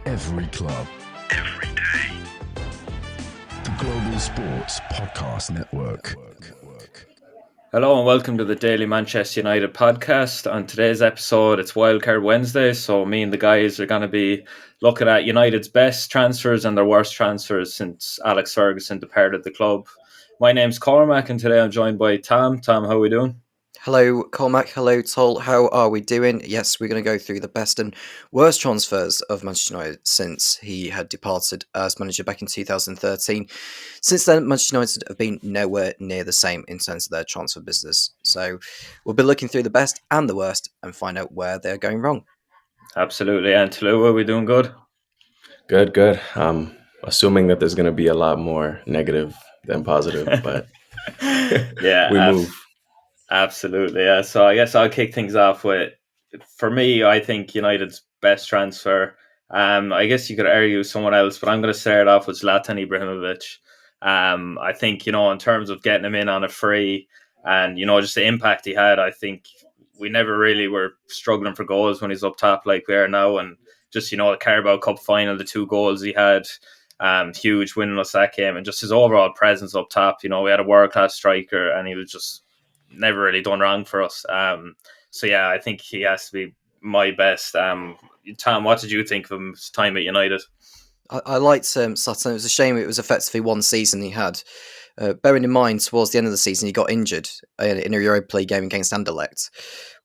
Every club, every day. The Global Sports Podcast Network. Hello and welcome to the Daily Manchester United podcast. On today's episode, it's Wildcard Wednesday, so me and the guys are going to be looking at United's best transfers and their worst transfers since Alex Ferguson departed the club. My name's Cormac and today I'm joined by Tom. Tom, how are we doing? Hello, Cormac. Hello, Tol. How are we doing? Yes, we're going to go through the best and worst transfers of Manchester United since he had departed as manager back in 2013. Since then, Manchester United have been nowhere near the same in terms of their transfer business. So we'll be looking through the best and the worst and find out where they're going wrong. Absolutely. And Toluwa, are we doing good? Good. Assuming that there's going to be a lot more negative than positive, but yeah, we move. Absolutely, yeah. So I guess I'll kick things off with, for me, I think United's best transfer. I guess you could argue someone else, but I'm going to start off with Zlatan Ibrahimovic. I think, in terms of getting him in on a free and, just the impact he had, I think we never really were struggling for goals when he's up top like we are now. And just, the Carabao Cup final, the 2 goals he had, huge winning us that game, and just his overall presence up top. We had a world-class striker and he was just never really done wrong for us. So yeah, I think he has to be my best. Tom, what did you think of his time at United? I liked Sutton. It was a shame it was effectively one season he had. Bearing in mind, towards the end of the season, he got injured in a Europa League game against Anderlecht,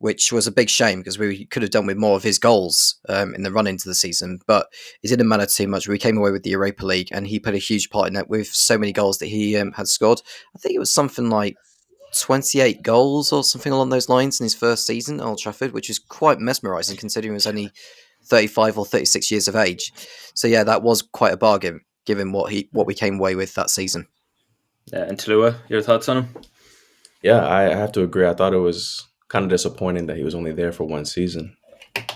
which was a big shame because we could have done with more of his goals in the run into the season. But it didn't matter too much. We came away with the Europa League, and he played a huge part in that with so many goals that he had scored. I think it was something like 28 goals or something along those lines in his first season at Old Trafford, which is quite mesmerising considering he was only 35 or 36 years of age. So yeah, that was quite a bargain given what we came away with that season. Yeah, and Toluwa, your thoughts on him? Yeah, I have to agree. I thought it was kind of disappointing that he was only there for one season.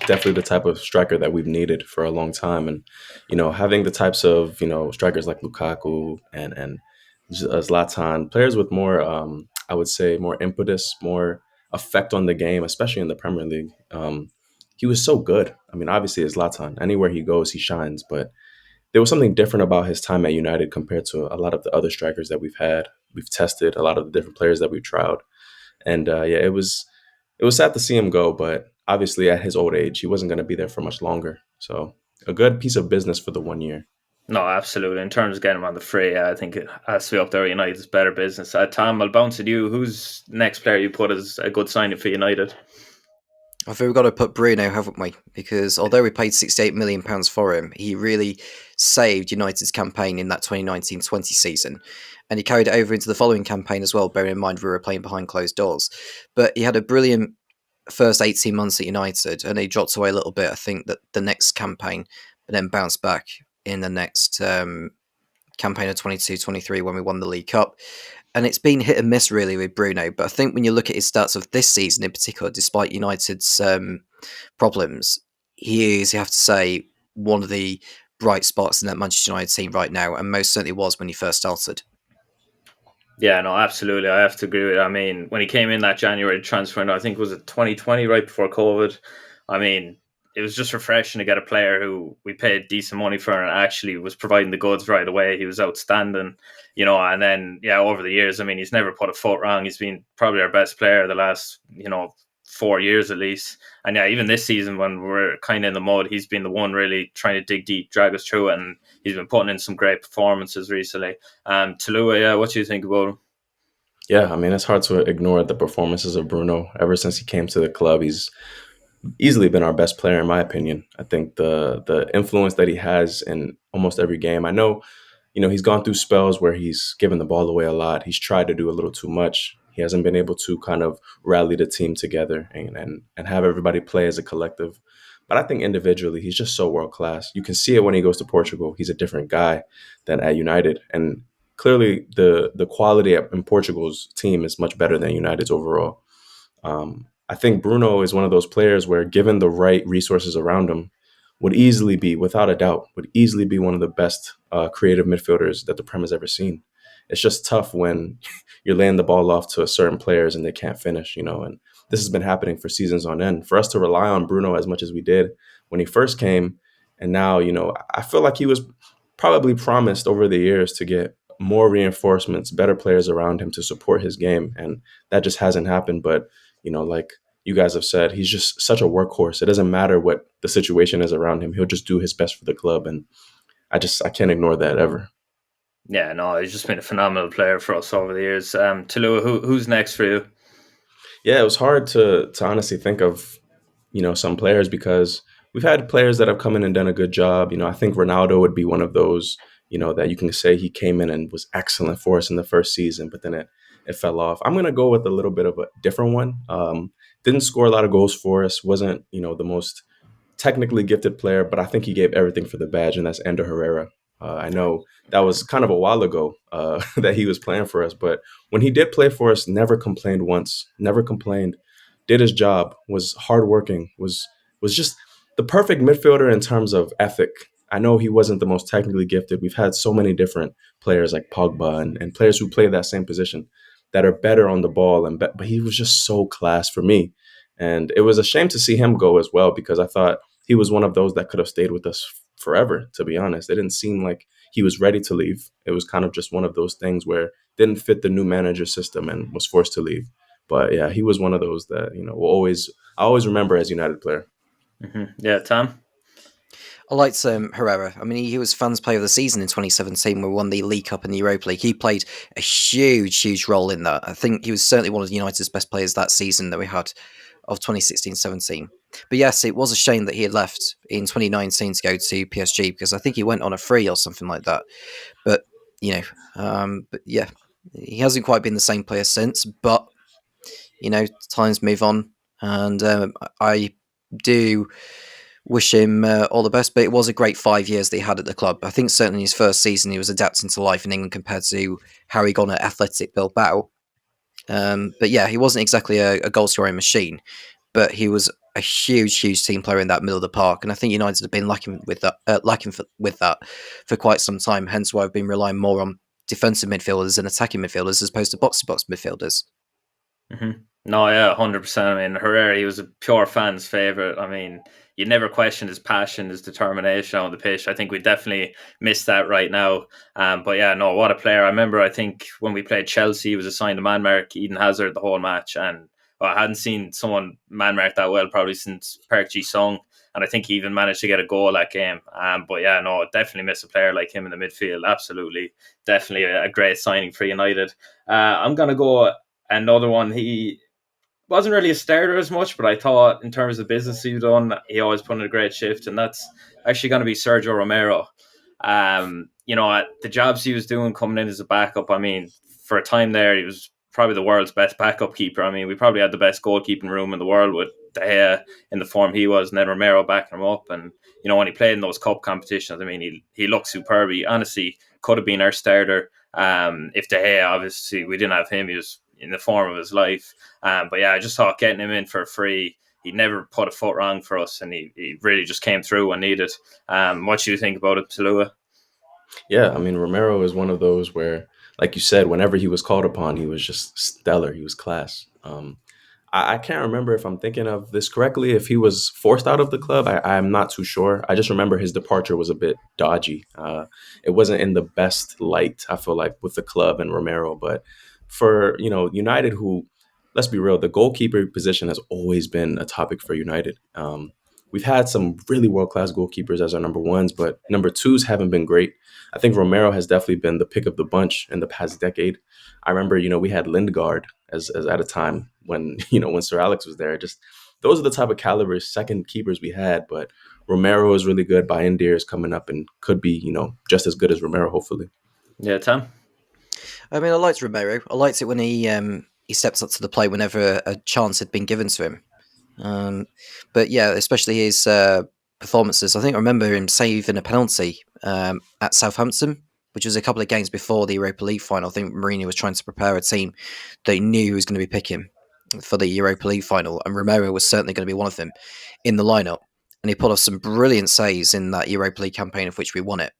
Definitely the type of striker that we've needed for a long time. And, having the types of, strikers like Lukaku and Zlatan, players with more, I would say, more impetus, more effect on the game, especially in the Premier League. He was so good. I mean, obviously, it's Zlatan. Anywhere he goes, he shines. But there was something different about his time at United compared to a lot of the other strikers that we've had. We've tested a lot of the different players that we've tried. And it was sad to see him go. But obviously, at his old age, he wasn't going to be there for much longer. So a good piece of business for the 1 year. No, absolutely. In terms of getting him on the free, I think it has to be up there. United's better business. Tom, I'll bounce at you. Who's next player you put as a good signing for United? I think we've got to put Bruno, haven't we? Because although we paid £68 million for him, he really saved United's campaign in that 2019-20 season. And he carried it over into the following campaign as well, bearing in mind we were playing behind closed doors. But he had a brilliant first 18 months at United, and he dropped away a little bit, I think, that the next campaign, but then bounced back in the next campaign of 22-23 when we won the League Cup. And it's been hit and miss really with Bruno. But I think when you look at his stats of this season in particular, despite United's problems, he is, you have to say, one of the bright spots in that Manchester United team right now, and most certainly was when he first started. Yeah, no, absolutely. I have to agree with it. I mean, when he came in that January transfer, I think it was 2020, right before COVID. I mean, it was just refreshing to get a player who we paid decent money for and actually was providing the goods right away. He was outstanding, and then, over the years, I mean, he's never put a foot wrong. He's been probably our best player the last, 4 years at least. And even this season when we're kind of in the mud, he's been the one really trying to dig deep, drag us through it, and he's been putting in some great performances recently. Toluwa, what do you think about him? Yeah, I mean, it's hard to ignore the performances of Bruno. Ever since he came to the club, he's easily been our best player, in my opinion. I think the influence that he has in almost every game. I know, he's gone through spells where he's given the ball away a lot. He's tried to do a little too much. He hasn't been able to kind of rally the team together and have everybody play as a collective. But I think individually, he's just so world class. You can see it when he goes to Portugal. He's a different guy than at United. And clearly, the quality in Portugal's team is much better than United's overall. I think Bruno is one of those players where, given the right resources around him, would easily be, without a doubt, one of the best creative midfielders that the Prem has ever seen. It's just tough when you're laying the ball off to certain players and they can't finish, and this has been happening for seasons on end. For us to rely on Bruno as much as we did when he first came, and now, I feel like he was probably promised over the years to get more reinforcements, better players around him to support his game, and that just hasn't happened. But like you guys have said, he's just such a workhorse. It doesn't matter what the situation is around him; he'll just do his best for the club, and I can't ignore that ever. Yeah, no, he's just been a phenomenal player for us over the years. Toluwa, who's next for you? Yeah, it was hard to honestly think of some players because we've had players that have come in and done a good job. I think Ronaldo would be one of those, that you can say he came in and was excellent for us in the first season, but then it fell off. I'm going to go with a little bit of a different one. Didn't score a lot of goals for us, wasn't, the most technically gifted player, but I think he gave everything for the badge, and that's Ander Herrera. I know that was kind of a while ago that he was playing for us, but when he did play for us, never complained once, never complained, did his job, was hardworking, was just the perfect midfielder in terms of ethic. I know he wasn't the most technically gifted. We've had so many different players like Pogba and players who play that same position that are better on the ball, but he was just so class for me. And it was a shame to see him go as well because I thought he was one of those that could have stayed with us forever, to be honest. It didn't seem like he was ready to leave. It was kind of just one of those things where didn't fit the new manager system and was forced to leave. But yeah, he was one of those that, I always remember as United player. Mm-hmm. Yeah, Tom? I liked Herrera. I mean, he was fans' player of the season in 2017 when we won the League Cup and the Europa League. He played a huge role in that. I think he was certainly one of United's best players that season that we had of 2016-17. But yes, it was a shame that he had left in 2019 to go to PSG because I think he went on a free or something like that. But, but yeah, he hasn't quite been the same player since. But, times move on. And I do wish him all the best, but it was a great 5 years that he had at the club. I think certainly in his first season he was adapting to life in England compared to how he got at Athletic Bilbao. But yeah, he wasn't exactly a goal-scoring machine, but he was a huge team player in that middle of the park, and I think United have been lacking with that for quite some time. Hence why I've been relying more on defensive midfielders and attacking midfielders as opposed to box-to-box midfielders. Mm-hmm. No, yeah, 100%. I mean, Herrera, he was a pure fan's favourite. I mean, you never questioned his passion, his determination on the pitch. I think we definitely miss that right now. But yeah, no, what a player. I think when we played Chelsea, he was assigned a man mark, Eden Hazard, the whole match. And I hadn't seen someone man mark that well probably since Park Ji-sung. And I think he even managed to get a goal that game. But yeah, no, definitely miss a player like him in the midfield. Absolutely. Definitely a great signing for United. I'm going to go another one. He wasn't really a starter as much, but I thought in terms of business he'd done, he always put in a great shift, and that's actually going to be Sergio Romero. The jobs he was doing coming in as a backup, I mean, for a time there, he was probably the world's best backup keeper. I mean, we probably had the best goalkeeping room in the world with De Gea in the form he was, and then Romero backing him up. And, when he played in those cup competitions, I mean, he looked superb. He honestly could have been our starter. If De Gea, obviously, we didn't have him, he was in the form of his life. But yeah, I just thought getting him in for free, he never put a foot wrong for us, and he really just came through when needed. What do you think about it, Toluwa? Yeah, I mean, Romero is one of those where, like you said, whenever he was called upon, he was just stellar. He was class. I can't remember if I'm thinking of this correctly, if he was forced out of the club. I'm not too sure. I just remember his departure was a bit dodgy. It wasn't in the best light, I feel like, with the club and Romero. But for, United, who, let's be real, the goalkeeper position has always been a topic for United. We've had some really world-class goalkeepers as our number ones, but number twos haven't been great. I think Romero has definitely been the pick of the bunch in the past decade. I remember, we had Lingard as at a time when, when Sir Alex was there. Just those are the type of caliber second keepers we had. But Romero is really good. Bioniq is coming up and could be, just as good as Romero, hopefully. Yeah, Tom? I mean, I liked Romero. I liked it when he stepped up to the plate whenever a chance had been given to him. But yeah, especially his performances. I think I remember him saving a penalty at Southampton, which was a couple of games before the Europa League final. I think Mourinho was trying to prepare a team that he knew he was going to be picking for the Europa League final, and Romero was certainly going to be one of them in the lineup. And he put off some brilliant saves in that Europa League campaign of which we won it.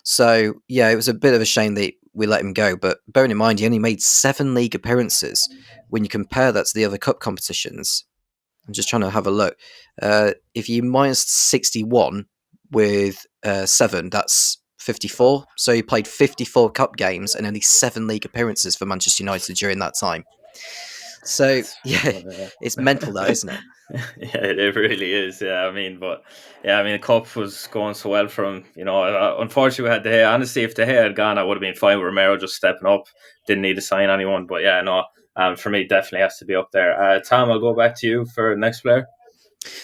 So, yeah, it was a bit of a shame that we let him go. But bearing in mind, he only made 7 league appearances. When you compare that to the other cup competitions, I'm just trying to have a look. If you minus 61 with 7, that's 54. So he played 54 cup games and only 7 league appearances for Manchester United during that time. So, yeah, it's mental, though, isn't it? Yeah, it really is. Yeah, I mean, but yeah, I mean, the cup was going so well for him. Unfortunately, we had De Gea. Honestly, if De Gea had gone, I would have been fine with Romero just stepping up. Didn't need to sign anyone. But yeah, no, for me, definitely has to be up there. Tom, I'll go back to you for next player.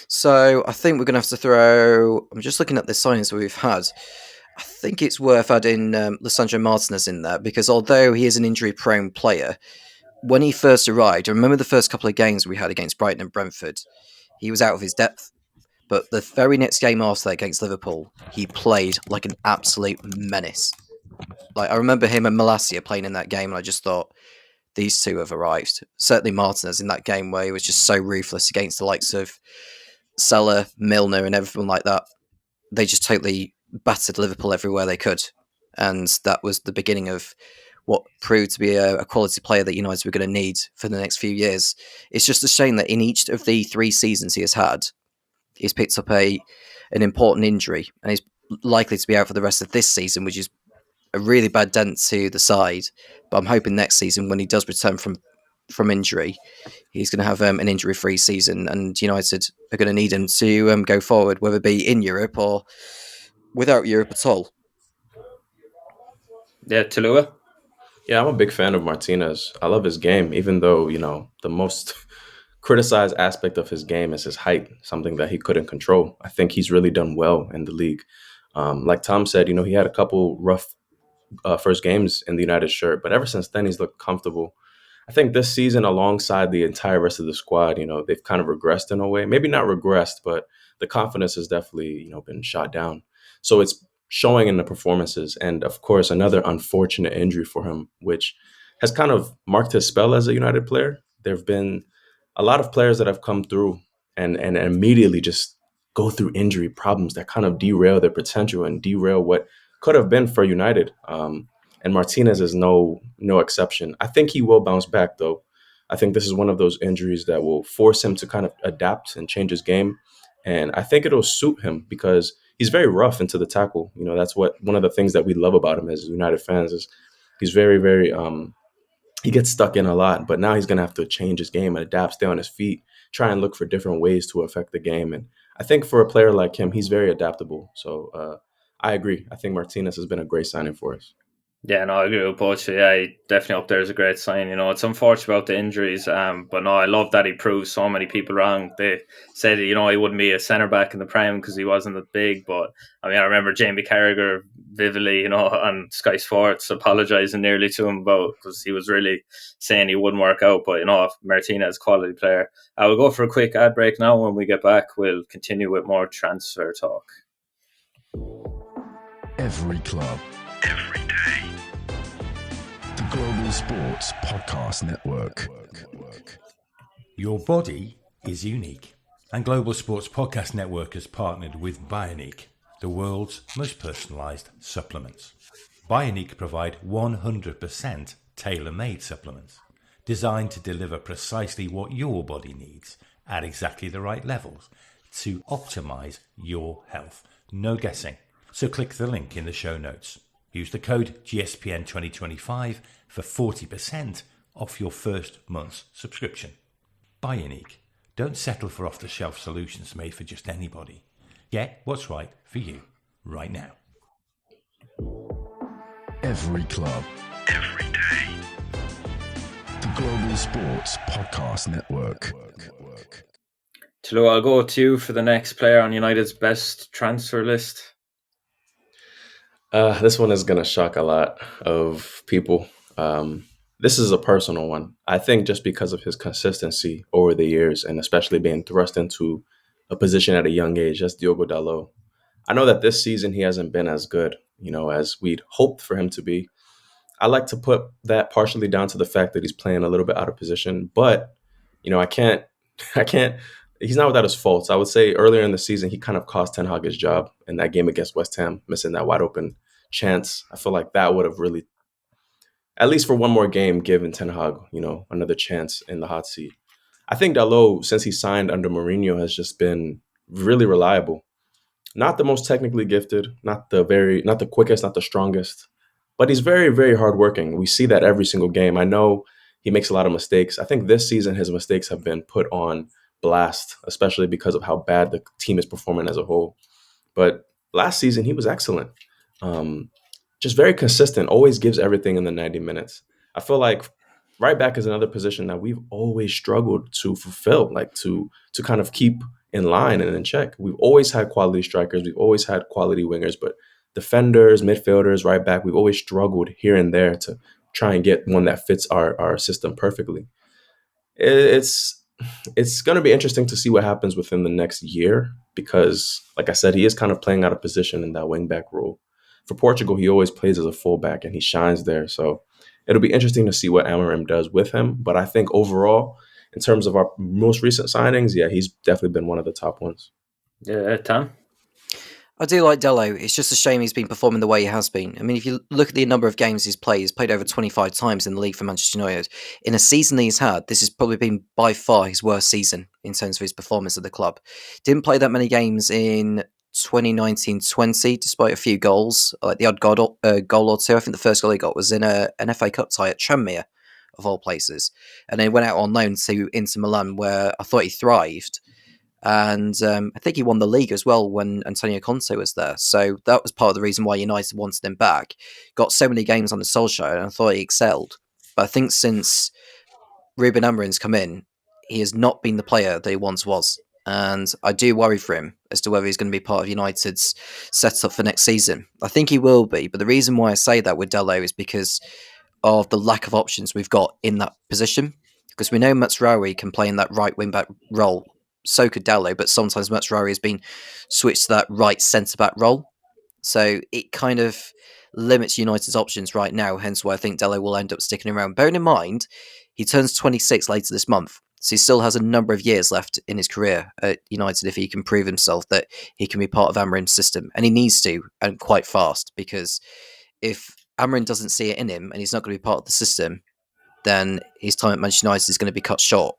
So I think we're going to have to throw. I'm just looking at the signings that we've had. I think it's worth adding Lisandro Martinez in there because although he is an injury-prone player, when he first arrived, I remember the first couple of games we had against Brighton and Brentford, he was out of his depth. But the very next game after that against Liverpool, he played like an absolute menace. Like I remember him and Malacia playing in that game, and I just thought these two have arrived. Certainly Martinez in that game where he was just so ruthless against the likes of Salah, Milner, and everyone like that. They just totally battered Liverpool everywhere they could, and that was the beginning of what proved to be a quality player that United were going to need for the next few years. It's just a shame that in each of the 3 seasons he has had, he's picked up an important injury, and he's likely to be out for the rest of this season, which is a really bad dent to the side. But I'm hoping next season, when he does return from injury, he's going to have an injury-free season, and United are going to need him to go forward, whether it be in Europe or without Europe at all. Yeah, Toluwa? Yeah, I'm a big fan of Martinez. I love his game, even though, the most criticized aspect of his game is his height, something that he couldn't control. I think he's really done well in the league. Like Tom said, he had a couple rough first games in the United shirt, but ever since then, he's looked comfortable. I think this season, alongside the entire rest of the squad, they've kind of regressed in a way. Maybe not regressed, but the confidence has definitely, been shot down. So it's showing in the performances. And of course, another unfortunate injury for him, which has kind of marked his spell as a United player. There have been a lot of players that have come through and immediately just go through injury problems that kind of derail their potential and derail what could have been for United. And Martinez is no exception. I think he will bounce back, though. I think this is one of those injuries that will force him to kind of adapt and change his game. And I think it'll suit him because he's very rough into the tackle. That's one of the things that we love about him as United fans is he's very, very he gets stuck in a lot, but now he's going to have to change his game and adapt, stay on his feet, try and look for different ways to affect the game. And I think for a player like him, he's very adaptable. So I agree. I think Martinez has been a great signing for us. Yeah, no, I agree with both. Yeah, he definitely up there is a great sign. It's unfortunate about the injuries, but no, I love that he proved so many people wrong. They said, he wouldn't be a centre back in the Prem because he wasn't that big. But I mean, I remember Jamie Carragher vividly, on Sky Sports apologising nearly to him because he was really saying he wouldn't work out. But Martinez, quality player. We'll go for a quick ad break now. When we get back, we'll continue with more transfer talk. Every club, every day. The Global Sports Podcast Network. Your body is unique, and Global Sports Podcast Network has partnered with Bioniq, the world's most personalised supplements. Bioniq provide 100% tailor-made supplements, designed to deliver precisely what your body needs at exactly the right levels to optimise your health. No guessing. So click the link in the show notes. Use the code GSPN 2025 for 40% off your first month's subscription. Bioniq. Don't settle for off-the-shelf solutions made for just anybody. Get what's right for you right now. Every club, every day. The Global Sports Podcast Network. Toluwa, I'll go to you for the next player on United's best transfer list. This one is going to shock a lot of people. This is a personal one. I think just because of his consistency over the years and especially being thrust into a position at a young age, that's Diogo Dalot. I know that this season he hasn't been as good, as we'd hoped for him to be. I like to put that partially down to the fact that he's playing a little bit out of position, but, I can't, he's not without his faults. I would say earlier in the season, he kind of cost Ten Hag his job in that game against West Ham, missing that wide open chance. I feel like that would have really, at least for one more game, given Ten Hag, another chance in the hot seat. I think Dalot, since he signed under Mourinho, has just been really reliable. Not the most technically gifted, not the quickest, not the strongest, but he's very, very hardworking. We see that every single game. I know he makes a lot of mistakes. I think this season his mistakes have been put on blast, especially because of how bad the team is performing as a whole. But last season he was excellent. Just very consistent, always gives everything in the 90 minutes. I feel like right back is another position that we've always struggled to fulfill, like to kind of keep in line and in check. We've always had quality strikers, we've always had quality wingers, but defenders, midfielders, right back, we've always struggled here and there to try and get one that fits our system perfectly. It's going to be interesting to see what happens within the next year because, like I said, he is kind of playing out of position in that wing back role. For Portugal, he always plays as a fullback and he shines there. So it'll be interesting to see what Amorim does with him. But I think overall, in terms of our most recent signings, yeah, he's definitely been one of the top ones. Yeah, Tom? I do like Dello. It's just a shame he's been performing the way he has been. I mean, if you look at the number of games he's played over 25 times in the league for Manchester United. In a season that he's had, this has probably been by far his worst season in terms of his performance at the club. Didn't play that many games in 2019-20, despite a few goals, like the odd goal or two. I think the first goal he got was in an FA Cup tie at Tranmere, of all places. And then went out on loan to Inter Milan, where I thought he thrived. And I think he won the league as well when Antonio Conte was there. So that was part of the reason why United wanted him back. Got so many games on the Solskjaer, and I thought he excelled. But I think since Ruben Amorim's come in, he has not been the player that he once was. And I do worry for him as to whether he's going to be part of United's setup for next season. I think he will be, but the reason why I say that with Dello is because of the lack of options we've got in that position. Because we know Matsurawi can play in that right wing-back role. So could Dello, but sometimes Matsurawi has been switched to that right centre-back role. So it kind of limits United's options right now, hence why I think Dello will end up sticking around. Bearing in mind, he turns 26 later this month, so he still has a number of years left in his career at United if he can prove himself that he can be part of Amorim's system. And he needs to, and quite fast, because if Amorim doesn't see it in him and he's not going to be part of the system, then his time at Manchester United is going to be cut short.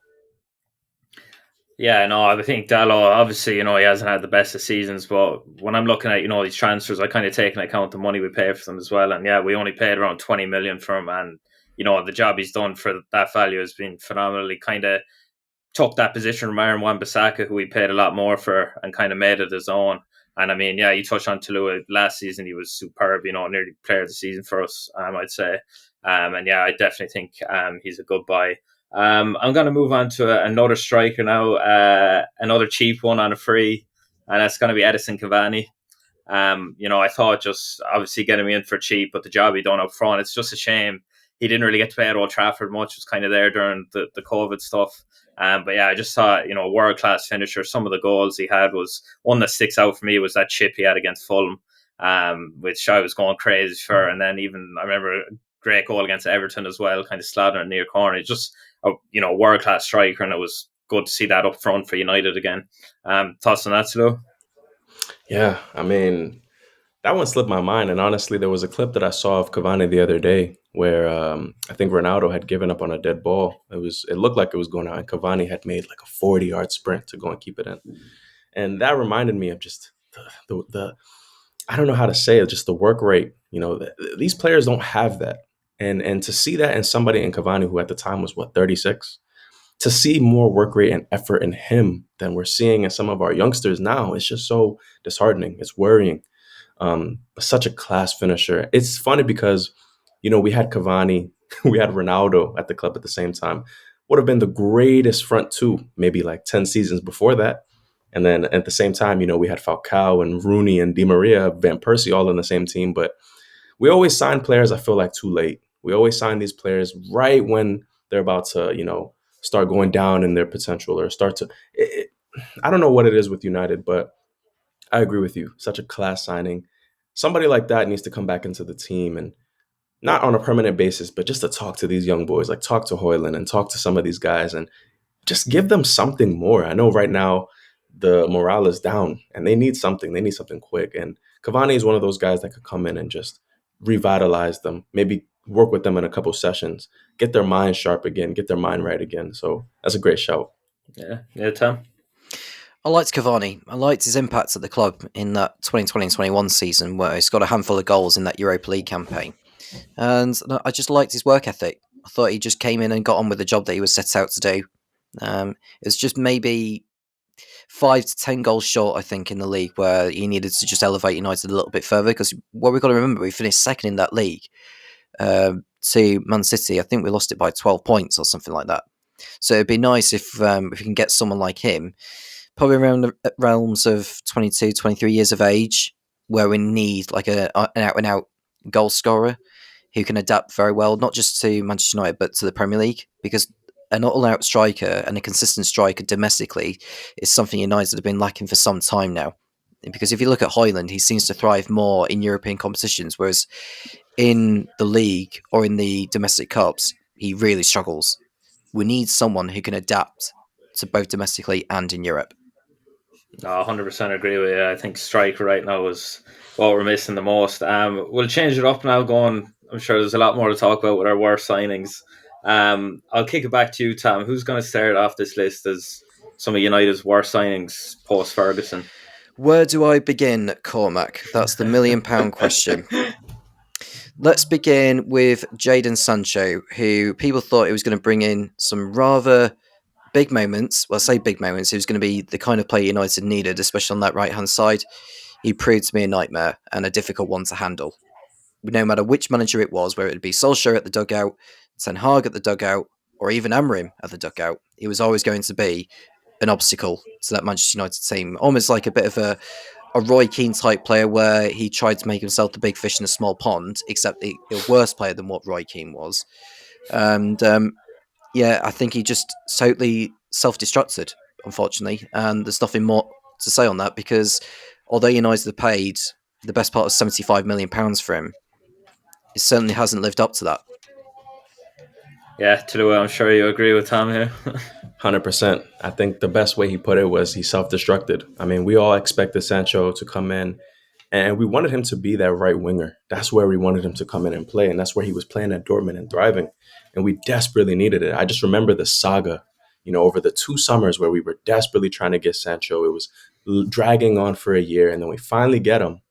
Yeah, no, I think Dalot, obviously, he hasn't had the best of seasons, but when I'm looking at, these transfers, I kind of take into account the money we pay for them as well. And yeah, we only paid around 20 million for him. And, the job he's done for that value has been phenomenally kind of took that position from Aaron Wan-Bissaka, who we paid a lot more for, and kind of made it his own. And I mean, yeah, you touched on Toluwa last season. He was superb, nearly player of the season for us, I'd say. And yeah, I definitely think he's a good buy. I'm going to move on to another striker now, another cheap one on a free, and that's going to be Edison Cavani. I thought just obviously getting him in for cheap, but the job he done up front, it's just a shame he didn't really get to play at Old Trafford much. Was kind of there during the COVID stuff. But yeah, I just thought, a world-class finisher. Some of the goals he had was one that sticks out for me was that chip he had against Fulham, which I was going crazy for. And then even I remember a great goal against Everton as well, kind of slattering near corner. It's just a world-class striker, and it was good to see that up front for United again. Thoughts on that, Slo? Yeah, I mean, that one slipped my mind. And honestly, there was a clip that I saw of Cavani the other day where I think Ronaldo had given up on a dead ball. It looked like it was going out, and Cavani had made like a 40-yard sprint to go and keep it in. And that reminded me of just the I don't know how to say it, just the work rate. These players don't have that. And to see that in somebody in Cavani, who at the time was, 36? To see more work rate and effort in him than we're seeing in some of our youngsters now, it's just so disheartening. It's worrying. Such a class finisher. It's funny because, we had Cavani, we had Ronaldo at the club at the same time. Would have been the greatest front two, maybe like 10 seasons before that. And then at the same time, we had Falcao and Rooney and Di Maria, Van Persie all in the same team. But we always sign players, I feel like, too late. We always sign these players right when they're about to, start going down in their potential or start to I don't know what it is with United, but I agree with you. Such a class signing. Somebody like that needs to come back into the team, and not on a permanent basis, but just to talk to these young boys, like talk to Højlund and talk to some of these guys and just give them something more. I know right now the morale is down and they need something. They need something quick. And Cavani is one of those guys that could come in and just revitalize them, maybe work with them in a couple sessions, get their mind sharp again, get their mind right again. So that's a great shout. Yeah, Tom. I liked Cavani. I liked his impact at the club in that 2020-21 season where he's got a handful of goals in that Europa League campaign. And I just liked his work ethic. I thought he just came in and got on with the job that he was set out to do. It was just maybe 5 to 10 goals short, I think, in the league where he needed to just elevate United a little bit further. Because what we've got to remember, we finished second in that league to Man City. I think we lost it by 12 points or something like that. So it'd be nice if we can get someone like him, probably around the realms of 22, 23 years of age, where we need like an out-and-out goal scorer who can adapt very well, not just to Manchester United, but to the Premier League, because an all-out striker and a consistent striker domestically is something United have been lacking for some time now. Because if you look at Højlund, he seems to thrive more in European competitions, whereas in the league or in the domestic cups, he really struggles. We need someone who can adapt to both domestically and in Europe. No, 100% agree with you. I think striker right now is what we're missing the most. We'll change it up now. I'm sure there's a lot more to talk about with our worst signings. I'll kick it back to you, Tom. Who's going to start off this list as some of United's worst signings post-Ferguson? Where do I begin, Cormac? That's the £1 million question. Let's begin with Jadon Sancho, who people thought he was going to bring in some rather big moments. Well, I say big moments. He was going to be the kind of player United needed, especially on that right-hand side. He proved to be a nightmare and a difficult one to handle. No matter which manager it was, whether it be Solskjaer at the dugout, Ten Hag at the dugout, or even Amorim at the dugout, he was always going to be an obstacle to that Manchester United team. Almost like a bit of a Roy Keane type player where he tried to make himself the big fish in a small pond, except a worse player than what Roy Keane was. And I think he just totally self-destructed, unfortunately. And there's nothing more to say on that because although United have paid the best part of £75 million for him, it certainly hasn't lived up to that. Yeah, Toluwa, I'm sure you agree with Tom here. 100%. I think the best way he put it was he self-destructed. I mean, we all expected Sancho to come in and we wanted him to be that right winger. That's where we wanted him to come in and play. And that's where he was playing at Dortmund and thriving. And we desperately needed it. I just remember the saga, over the 2 summers where we were desperately trying to get Sancho. It was dragging on for a year. And then we finally get him.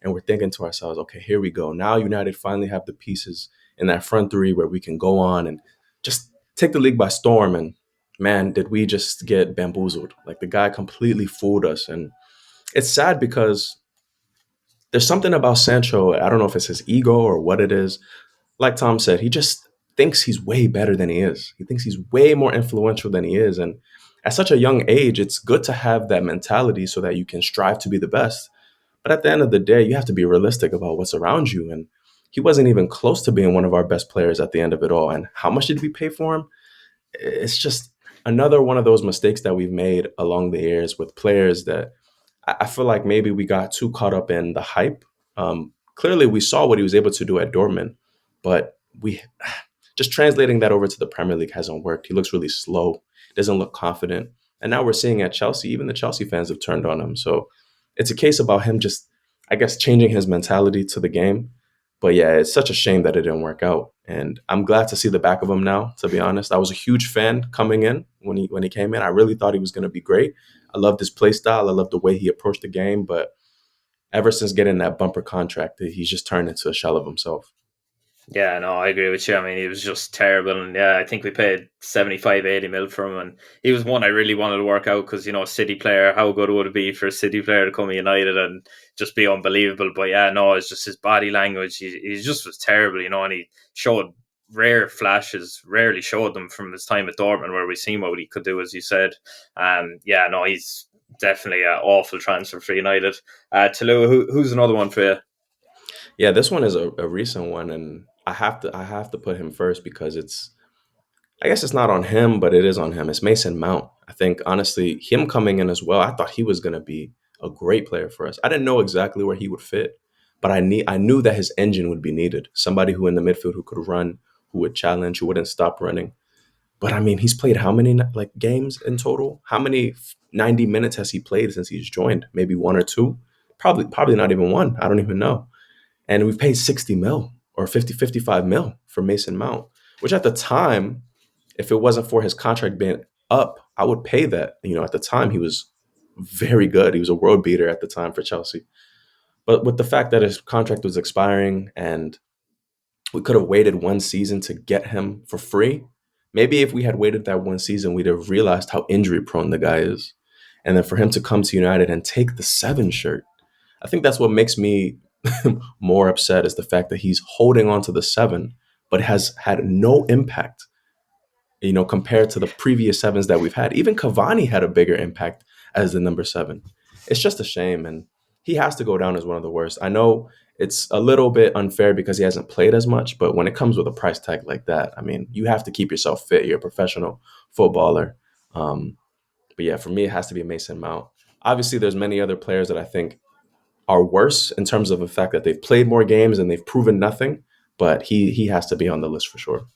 And we're thinking to ourselves, okay, here we go. Now United finally have the pieces in that front three where we can go on and just take the league by storm. And man, did we just get bamboozled. Like the guy completely fooled us. And it's sad because there's something about Sancho. I don't know if it's his ego or what it is. Like Tom said, he just thinks he's way better than he is. He thinks he's way more influential than he is. And at such a young age, it's good to have that mentality so that you can strive to be the best. But at the end of the day, you have to be realistic about what's around you. And he wasn't even close to being one of our best players at the end of it all. And how much did we pay for him? It's just another one of those mistakes that we've made along the years with players that I feel like maybe we got too caught up in the hype. Clearly, we saw what he was able to do at Dortmund, but we just translating that over to the Premier League hasn't worked. He looks really slow, doesn't look confident. And now we're seeing at Chelsea, even the Chelsea fans have turned on him. So it's a case about him just, I guess, changing his mentality to the game. But yeah, it's such a shame that it didn't work out. And I'm glad to see the back of him now, to be honest. I was a huge fan coming in when he came in. I really thought he was going to be great. I loved his play style. I loved the way he approached the game. But ever since getting that bumper contract, he's just turned into a shell of himself. Yeah, no, I agree with you. I mean, he was just terrible. And yeah, I think we paid 75, 80 mil for him. And he was one I really wanted to work out because, a City player, how good would it be for a City player to come to United and just be unbelievable? But yeah, no, it's just his body language. He just was terrible, and he showed rare flashes, rarely showed them from his time at Dortmund where we seen what he could do, as you said. Yeah, no, he's definitely an awful transfer for United. Toluwa, who's another one for you? Yeah, this one is a recent one, and I have to put him first because I guess it's not on him, but it is on him. It's Mason Mount. I think honestly, him coming in as well, I thought he was going to be a great player for us. I didn't know exactly where he would fit, but I knew that his engine would be needed. Somebody who in the midfield who could run, who would challenge, who wouldn't stop running. But I mean, he's played how many games in total? How many 90 minutes has he played since he's joined? Maybe 1 or 2? Probably not even 1. I don't even know. And we've paid 60 mil or 50, 55 mil for Mason Mount, which at the time, if it wasn't for his contract being up, I would pay that. At the time, he was very good. He was a world beater at the time for Chelsea. But with the fact that his contract was expiring and we could have waited one season to get him for free, maybe if we had waited that one season, we'd have realized how injury prone the guy is. And then for him to come to United and take the 7 shirt, I think that's what makes me more upset, is the fact that he's holding on to the 7, but has had no impact, compared to the previous 7s that we've had. Even Cavani had a bigger impact as the number 7. It's just a shame, and he has to go down as one of the worst. I know it's a little bit unfair because he hasn't played as much, but when it comes with a price tag like that, I mean, you have to keep yourself fit. You're a professional footballer. But yeah, for me, it has to be Mason Mount. Obviously, there's many other players that I think are worse in terms of the fact that they've played more games and they've proven nothing, but he has to be on the list for sure.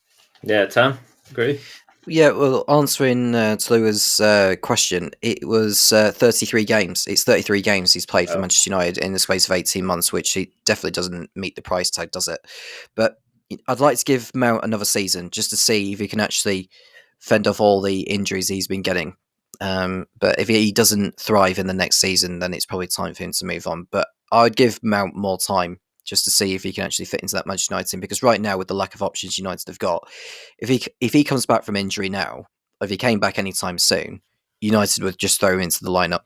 Yeah, Tom, agree? Yeah, well, answering Toluwa's question, it was 33 games. It's 33 games he's played for Manchester United in the space of 18 months, which he definitely doesn't meet the price tag, does it? But I'd like to give Mount another season just to see if he can actually fend off all the injuries he's been getting. But if he doesn't thrive in the next season, then it's probably time for him to move on. But I would give Mount more time just to see if he can actually fit into that Manchester United team. Because right now, with the lack of options United have got, if he comes back from injury now, or if he came back anytime soon, United would just throw him into the lineup.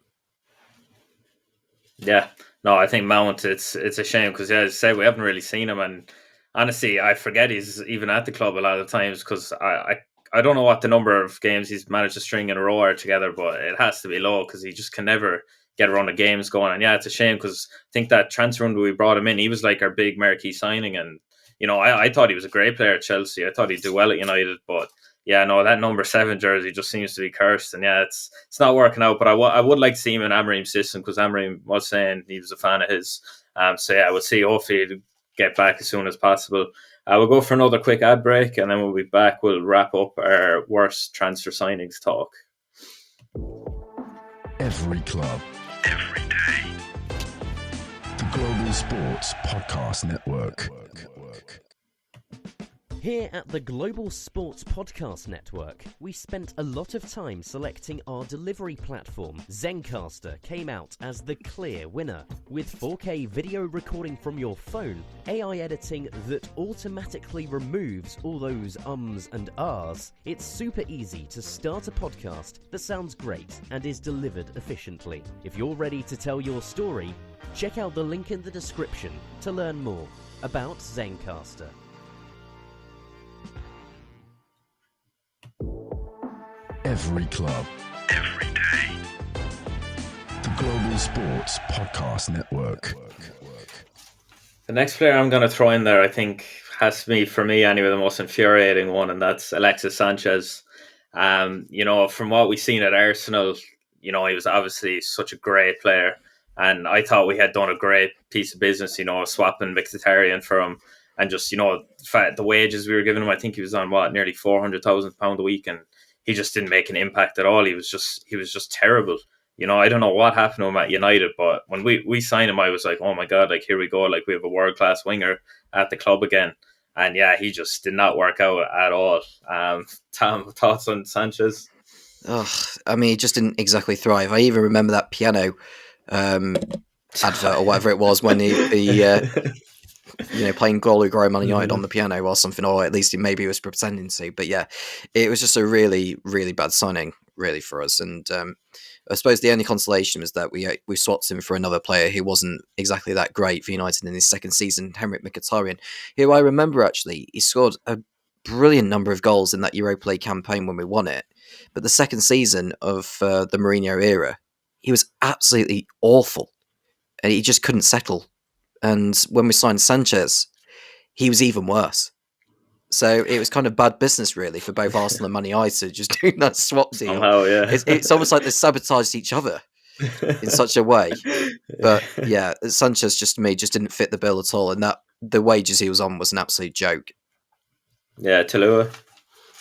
Yeah, no, I think Mount, it's a shame because, as I said, we haven't really seen him. And honestly, I forget he's even at the club a lot of times because I don't know what the number of games he's managed to string in a row are together, but it has to be low because he just can never get a run of games going. And yeah, it's a shame because I think that transfer when we brought him in, he was like our big marquee signing. And, I thought he was a great player at Chelsea. I thought he'd do well at United. But yeah, no, that number 7 jersey just seems to be cursed. And yeah, it's not working out. But I would like to see him in Amorim's system because Amorim was saying he was a fan of his. So yeah, we'll see. Hopefully he'll get back as soon as possible. We'll go for another quick ad break, and then we'll be back. We'll wrap up our worst transfer signings talk. Every club, every day. The Global Sports Podcast Network. Here at the Global Sports Podcast Network, we spent a lot of time selecting our delivery platform. Zencastr came out as the clear winner. With 4K video recording from your phone, AI editing that automatically removes all those ums and ahs, it's super easy to start a podcast that sounds great and is delivered efficiently. If you're ready to tell your story, check out the link in the description to learn more about Zencastr. Every club, every day. The Global Sports Podcast Network. The next player I'm going to throw in there, I think, has to be, for me anyway, the most infuriating one, and that's Alexis Sanchez. From what we've seen at Arsenal, he was obviously such a great player, and I thought we had done a great piece of business, swapping Mkhitaryan for him, and just, the wages we were giving him. I think he was on nearly £400,000 a week, and he just didn't make an impact at all. He was just terrible. I don't know what happened to him at United, but when we signed him, I was like, oh my God, like, here we go. Like, we have a world-class winger at the club again. And yeah, he just did not work out at all. Tom, thoughts on Sanchez? He just didn't exactly thrive. I even remember that piano advert or whatever it was when he playing Golo Grow Man United on the piano or something, or at least maybe he was pretending to. But yeah, it was just a really, really bad signing, really, for us. And I suppose the only consolation was that we swapped him for another player who wasn't exactly that great for United in his second season, Henrik Mkhitaryan, who I remember actually, he scored a brilliant number of goals in that Europa League campaign when we won it. But the second season of the Mourinho era, he was absolutely awful. And he just couldn't settle. And when we signed Sanchez, he was even worse. So it was kind of bad business, really, for both Arsenal and Man United just doing that swap deal. Somehow, yeah. It's almost like they sabotaged each other in such a way. But yeah, Sanchez just didn't fit the bill at all. And that the wages he was on was an absolute joke. Yeah, Toluwa.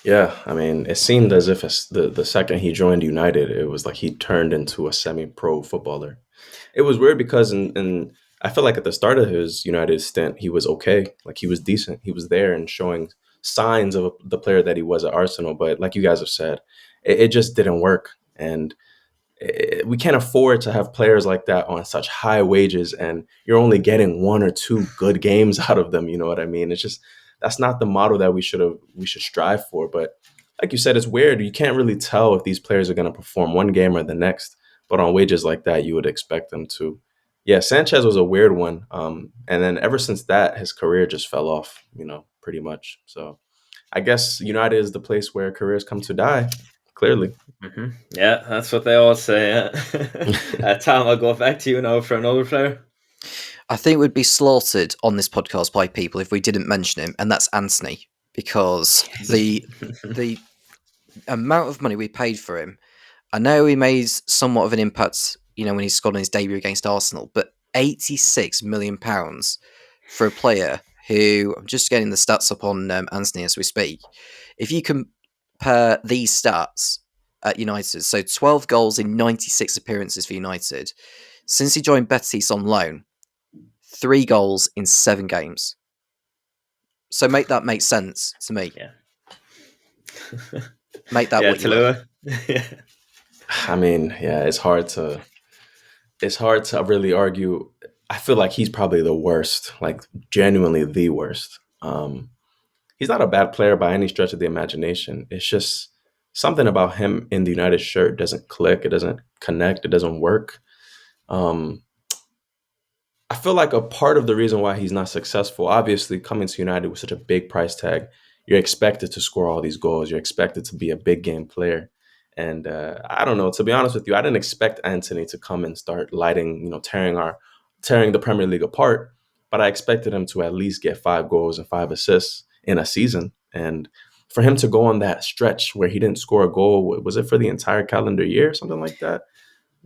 Yeah, it seemed as if the second he joined United, it was like he turned into a semi-pro footballer. It was weird because in I feel like at the start of his United stint, he was okay. Like he was decent. He was there and showing signs of the player that he was at Arsenal. But like you guys have said, it just didn't work. And we can't afford to have players like that on such high wages and you're only getting one or two good games out of them. You know what I mean? It's just that's not the model that we should strive for. But like you said, it's weird. You can't really tell if these players are going to perform one game or the next. But on wages like that, you would expect them to. Yeah, Sanchez was a weird one. And then ever since that, his career just fell off, pretty much. So I guess United is the place where careers come to die, clearly. Mm-hmm. Yeah, that's what they all say. Yeah. Tom, I'll go back to you now for another player. I think we'd be slaughtered on this podcast by people if we didn't mention him, and that's Anthony, because the amount of money we paid for him, I know he made somewhat of an impact, when he scored on his debut against Arsenal, but £86 million for a player who, I'm just getting the stats up on Anthony as we speak. If you compare these stats at United, so 12 goals in 96 appearances for United, since he joined Betis on loan, 3 goals in 7 games. So make that make sense to me. Yeah. Make that what you Toluwa. Yeah. I mean, yeah, it's hard to really argue. I feel like he's probably the worst, like genuinely the worst. He's not a bad player by any stretch of the imagination. It's just something about him in the United shirt doesn't click. It doesn't connect. It doesn't work. I feel like a part of the reason why he's not successful, obviously coming to United with such a big price tag, you're expected to score all these goals. You're expected to be a big game player. And I don't know, to be honest with you, I didn't expect Anthony to come and start lighting, tearing the Premier League apart. But I expected him to at least get 5 goals and 5 assists in a season. And for him to go on that stretch where he didn't score a goal, was it for the entire calendar year, something like that?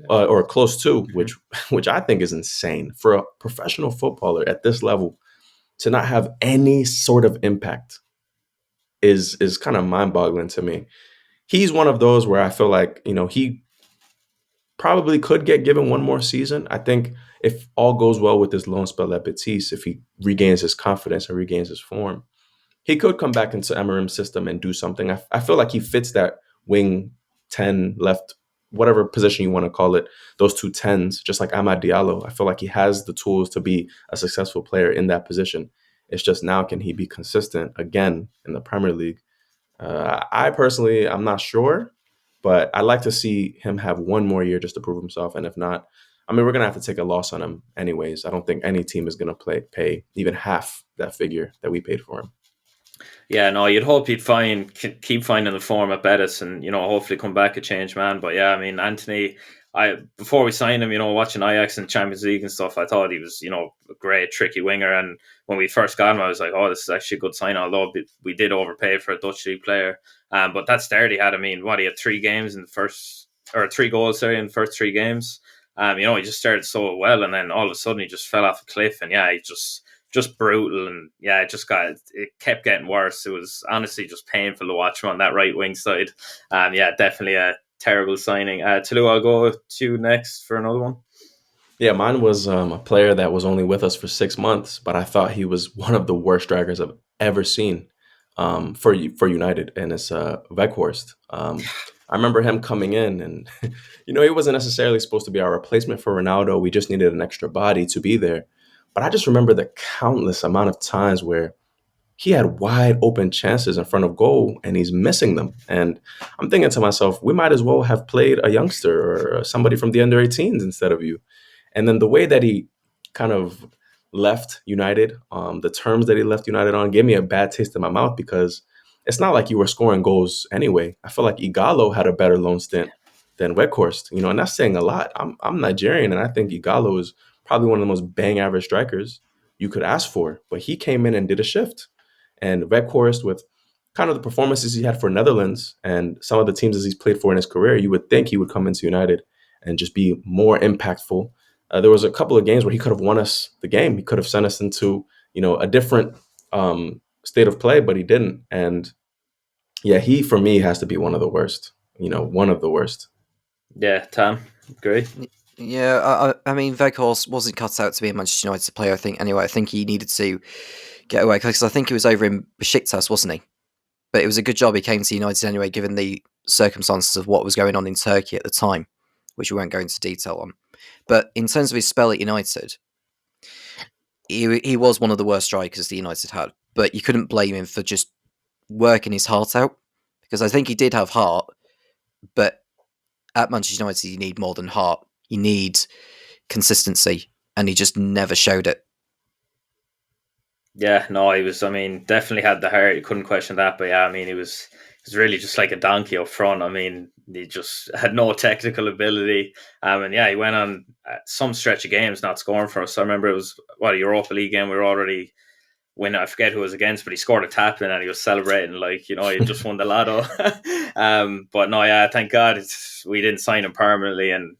Or close to, which I think is insane for a professional footballer at this level to not have any sort of impact is kind of mind-boggling to me. He's one of those where I feel like, he probably could get given one more season. I think if all goes well with this loan spell at Betis, if he regains his confidence and regains his form, he could come back into Emery's system and do something. I feel like he fits that wing 10 left, whatever position you want to call it, those 2 10s, just like Amad Diallo. I feel like he has the tools to be a successful player in that position. It's just now, can he be consistent again in the Premier League? I personally, I'm not sure, but I'd like to see him have one more year just to prove himself. And if not, I mean, we're going to have to take a loss on him anyways. I don't think any team is going to pay even half that figure that we paid for him. Yeah, no, you'd hope he'd keep finding the form at Betis and, hopefully come back a changed man. But yeah, I mean, Anthony, before we signed him, watching Ajax and Champions League and stuff, I thought he was, a great, tricky winger. And when we first got him, I was like, oh, this is actually a good sign, although we did overpay for a Dutch league player. But that start he had, he had 3 games in the first, or 3 goals, in the first 3 games. He just started so well, and then all of a sudden he just fell off a cliff, and yeah, he just brutal, and yeah, it kept getting worse. It was honestly just painful to watch him on that right wing side. Yeah, definitely a terrible signing. Toluwa, I'll go to you next for another one. Yeah, mine was a player that was only with us for 6 months, but I thought he was one of the worst strikers I've ever seen for United, and it's Weghorst. I remember him coming in, and he wasn't necessarily supposed to be our replacement for Ronaldo. We just needed an extra body to be there. But I just remember the countless amount of times where he had wide open chances in front of goal and he's missing them. And I'm thinking to myself, we might as well have played a youngster or somebody from the under 18s instead of you. And then the way that he kind of left United, the terms that he left United on, gave me a bad taste in my mouth because it's not like you were scoring goals anyway. I feel like Ighalo had a better loan stint than Weghorst, and that's saying a lot. I'm Nigerian, and I think Ighalo is probably one of the most bang average strikers you could ask for. But he came in and did a shift. And Weghorst, with kind of the performances he had for Netherlands and some of the teams as he's played for in his career, you would think he would come into United and just be more impactful. There was a couple of games where he could have won us the game. He could have sent us into, a different state of play, but he didn't. And yeah, he, for me, has to be one of the worst, one of the worst. Yeah, Tom, agree. Yeah, I mean, Weghorst wasn't cut out to be a Manchester United player, I think. Anyway, I think he needed to get away because I think he was over in Besiktas, wasn't he? But it was a good job he came to United anyway, given the circumstances of what was going on in Turkey at the time, which we won't go into detail on. But in terms of his spell at United, he was one of the worst strikers the United had. But you couldn't blame him for just working his heart out, because I think he did have heart, but at Manchester United you need more than heart. You need consistency, and he just never showed it. Yeah, no, he was. I mean, definitely had the heart. You couldn't question that. But yeah, I mean, he was really just like a donkey up front. I mean, he just had no technical ability. And yeah, he went on some stretch of games not scoring for us. I remember it was a Europa League game. We were already winning. I forget who it was against, but he scored a tap in and he was celebrating like he just won the lotto. But no, yeah, thank God we didn't sign him permanently, and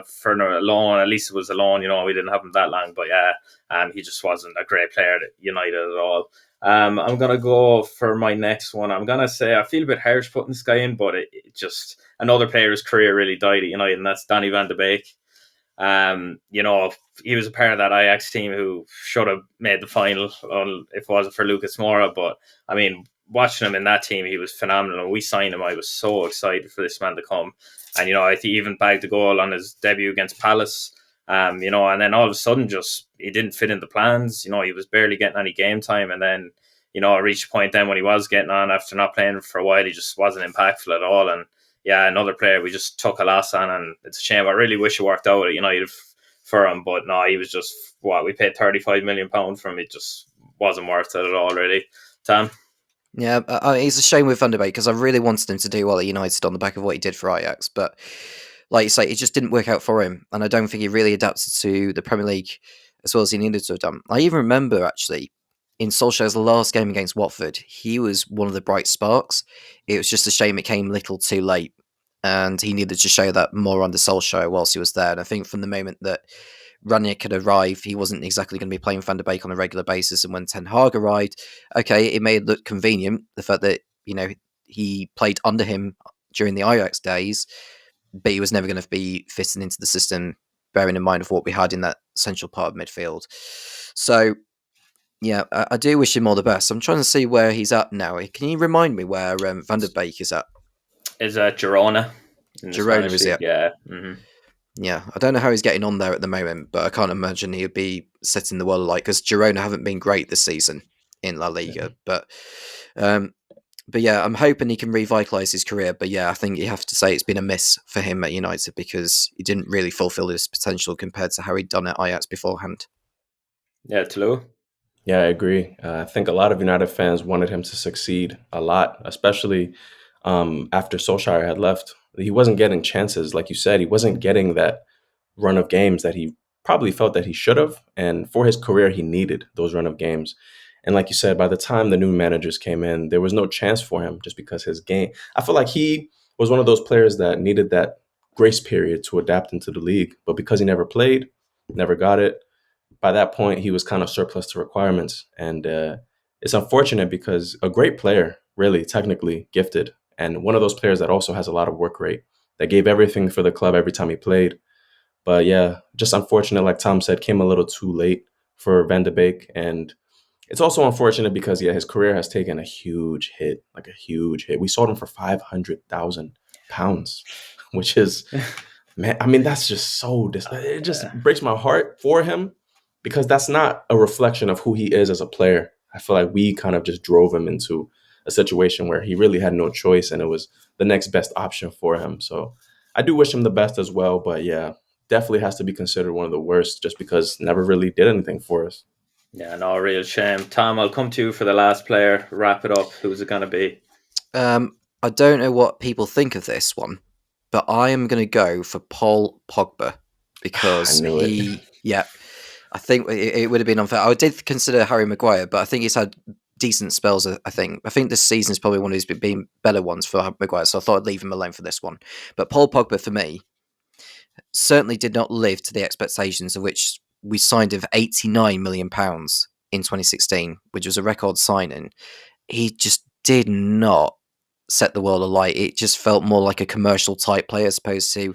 for a loan, at least it was a loan. We didn't have him that long, but yeah. He just wasn't a great player at United at all. I'm going to go for my next one. I'm going to say I feel a bit harsh putting this guy in, but it just another player's career really died at United, and that's Donny van de Beek. He was a part of that Ajax team who should have made the final if it wasn't for Lucas Moura. But I mean, watching him in that team, he was phenomenal. When we signed him, I was so excited for this man to come. And, I think he even bagged a goal on his debut against Palace. And then all of a sudden, just he didn't fit in the plans. He was barely getting any game time, and then it reached a point then when he was getting on after not playing for a while, he just wasn't impactful at all. And yeah, another player we just took a loss on, and it's a shame. I really wish it worked out at United for him, but no, he was just we paid £35 million for him. It just wasn't worth it at all, really. Tom. Yeah, it's a shame with Van der Beek because I really wanted him to do well at United on the back of what he did for Ajax, but like you say, it just didn't work out for him, and I don't think he really adapted to the Premier League as well as he needed to have done. I even remember, actually, in Solskjaer's last game against Watford, he was one of the bright sparks. It was just a shame it came a little too late, and he needed to show that more under Solskjaer whilst he was there. And I think from the moment that Ranić had arrived, he wasn't exactly going to be playing Van der Beek on a regular basis. And when Ten Hag arrived, okay, it may look convenient, the fact that, he played under him during the Ajax days, but he was never going to be fitting into the system, bearing in mind of what we had in that central part of midfield. So, yeah, I do wish him all the best. I'm trying to see where he's at now. Can you remind me where Van der Beek is at? Is Girona. Girona, is it? Yeah. Mm-hmm. Yeah, I don't know how he's getting on there at the moment, but I can't imagine he'd be setting the world alight because Girona haven't been great this season in La Liga. Yeah. But yeah, I'm hoping he can revitalise his career. But yeah, I think you have to say it's been a miss for him at United because he didn't really fulfil his potential compared to how he'd done at Ajax beforehand. Yeah, Toluwa. Yeah, I agree. I think a lot of United fans wanted him to succeed a lot, especially after Solskjaer had left. He wasn't getting chances. Like you said, he wasn't getting that run of games that he probably felt that he should have. And for his career, he needed those run of games. And like you said, by the time the new managers came in, there was no chance for him just because his game. I feel like he was one of those players that needed that grace period to adapt into the league. But because he never played, never got it, by that point, he was kind of surplus to requirements. And it's unfortunate because a great player, really technically gifted, and one of those players that also has a lot of work rate, that gave everything for the club every time he played. But yeah, just unfortunate, like Tom said, came a little too late for Van de Beek. And it's also unfortunate because, yeah, his career has taken a huge hit, like a huge hit. We sold him for £500,000, which is, man, I mean, that's just so, it just breaks my heart for him because that's not a reflection of who he is as a player. I feel like we kind of just drove him into a situation where he really had no choice and it was the next best option for him. So I do wish him the best as well. But yeah, definitely has to be considered one of the worst just because never really did anything for us. Yeah, no, real shame. Tom, I'll come to you for the last player. Wrap it up. Who's it going to be? I don't know what people think of this one, but I am going to go for Paul Pogba because I think it would have been unfair. I did consider Harry Maguire, but I think he's had decent spells. I think this season is probably one of his been better ones for Maguire, so I thought I'd leave him alone for this one. But Paul Pogba, for me, certainly did not live to the expectations of which we signed of £89 million in 2016, which was a record signing. He just did not set the world alight. It just felt more like a commercial type player as opposed to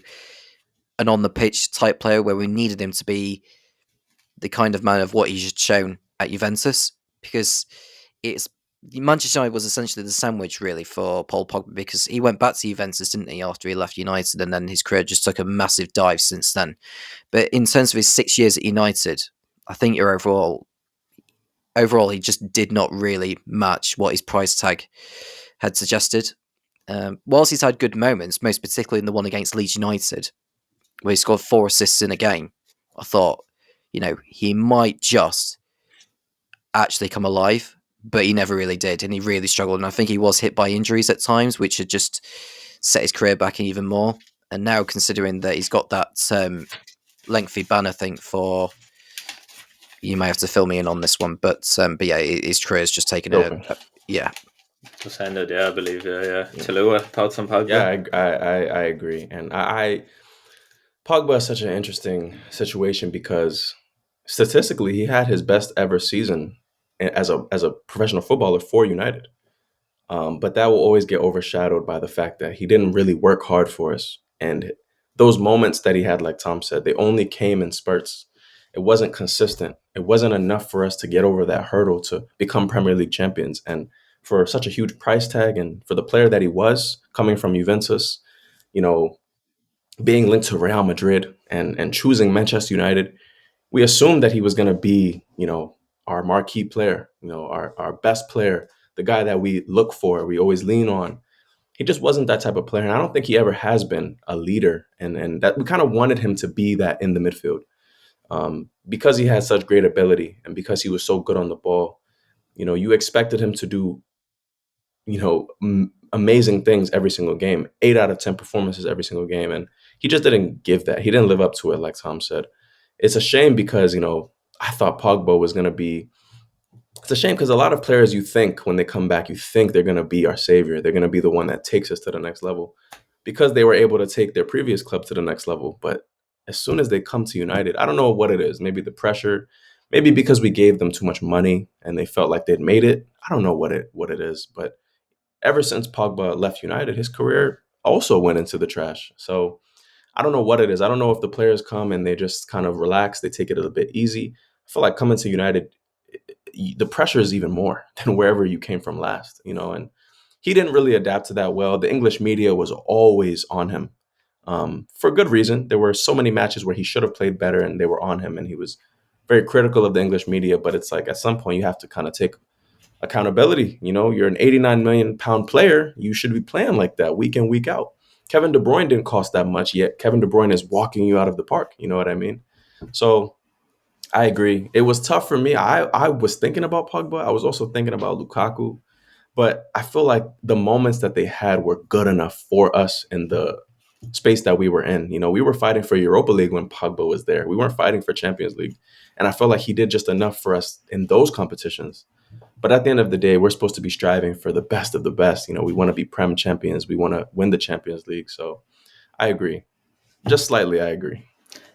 an on the pitch type player where we needed him to be the kind of man of what he's shown at Juventus, because it's Manchester United was essentially the sandwich really for Paul Pogba, because he went back to Juventus, didn't he, after he left United, and then his career just took a massive dive since then. But in terms of his 6 years at United, I think overall he just did not really match what his price tag had suggested. Whilst he's had good moments, most particularly in the one against Leeds United, where he scored 4 assists in a game, I thought, he might just actually come alive, but he never really did, and he really struggled. And I think he was hit by injuries at times, which had just set his career back even more. And now, considering that he's got that lengthy ban, I think, for, you may have to fill me in on this one, but yeah, his career's just taken yeah. Just ended, I believe, yeah. Toluwa, thoughts on Pogba? Yeah, I agree, and Pogba is such an interesting situation because statistically, he had his best ever season as a professional footballer for United. But that will always get overshadowed by the fact that he didn't really work hard for us. And those moments that he had, like Tom said, they only came in spurts. It wasn't consistent. It wasn't enough for us to get over that hurdle to become Premier League champions. And for such a huge price tag, and for the player that he was, coming from Juventus, being linked to Real Madrid and choosing Manchester United, we assumed that he was going to be, our marquee player, our best player, the guy that we look for, we always lean on. He just wasn't that type of player. And I don't think he ever has been a leader. And that we kind of wanted him to be that in the midfield. Because he had such great ability and because he was so good on the ball, you expected him to do, amazing things every single game, 8 out of 10 performances every single game. And he just didn't give that. He didn't live up to it, like Tom said. It's a shame because, I thought Pogba was going to be, it's a shame because a lot of players, you think when they come back, you think they're going to be our savior. They're going to be the one that takes us to the next level because they were able to take their previous club to the next level. But as soon as they come to United, I don't know what it is. Maybe the pressure, maybe because we gave them too much money and they felt like they'd made it. I don't know what it is. But ever since Pogba left United, his career also went into the trash. So I don't know what it is. I don't know if the players come and they just kind of relax, they take it a little bit easy. I feel like coming to United, the pressure is even more than wherever you came from last, and he didn't really adapt to that well. The English media was always on him for good reason. There were so many matches where he should have played better and they were on him, and he was very critical of the English media. But it's like at some point you have to kind of take accountability. You're an 89 million pound player. You should be playing like that week in, week out. Kevin De Bruyne didn't cost that much, yet Kevin De Bruyne is walking you out of the park. You know what I mean? So I agree. It was tough for me. I was thinking about Pogba. I was also thinking about Lukaku. But I feel like the moments that they had were good enough for us in the space that we were in. We were fighting for Europa League when Pogba was there. We weren't fighting for Champions League. And I felt like he did just enough for us in those competitions. But at the end of the day, we're supposed to be striving for the best of the best. We want to be Prem champions. We want to win the Champions League. So I agree. Just slightly, I agree.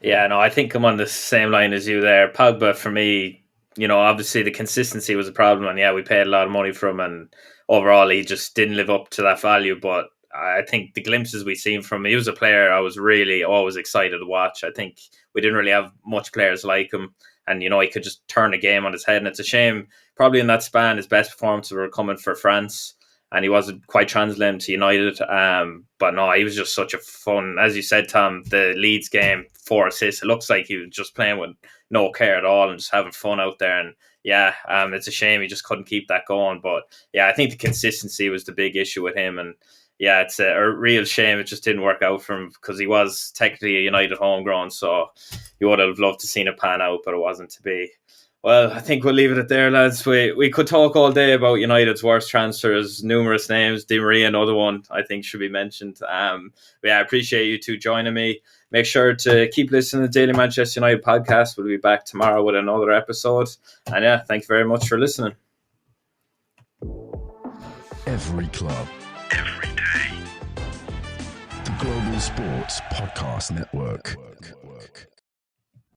Yeah, no, I think I'm on the same line as you there. Pogba, for me, obviously the consistency was a problem. And yeah, we paid a lot of money for him. And overall, he just didn't live up to that value. But I think the glimpses we've seen from him, he was a player I was really always excited to watch. I think we didn't really have much players like him. And, he could just turn a game on his head. And it's a shame, probably in that span, his best performances were coming for France. And he wasn't quite translated to United. But no, he was just such a fun, as you said, Tom, the Leeds game, 4 assists. It looks like he was just playing with no care at all and just having fun out there. And yeah, it's a shame he just couldn't keep that going. But yeah, I think the consistency was the big issue with him. And yeah, it's a real shame it just didn't work out for him because he was technically a United homegrown. So you would have loved to seen it pan out, but it wasn't to be. Well, I think we'll leave it at there, lads. We could talk all day about United's worst transfers, numerous names. Di Maria, another one, I think should be mentioned. But yeah, I appreciate you two joining me. Make sure to keep listening to the Daily Manchester United podcast. We'll be back tomorrow with another episode. And yeah, thank you very much for listening. Every club, every day. The Global Sports Podcast Network.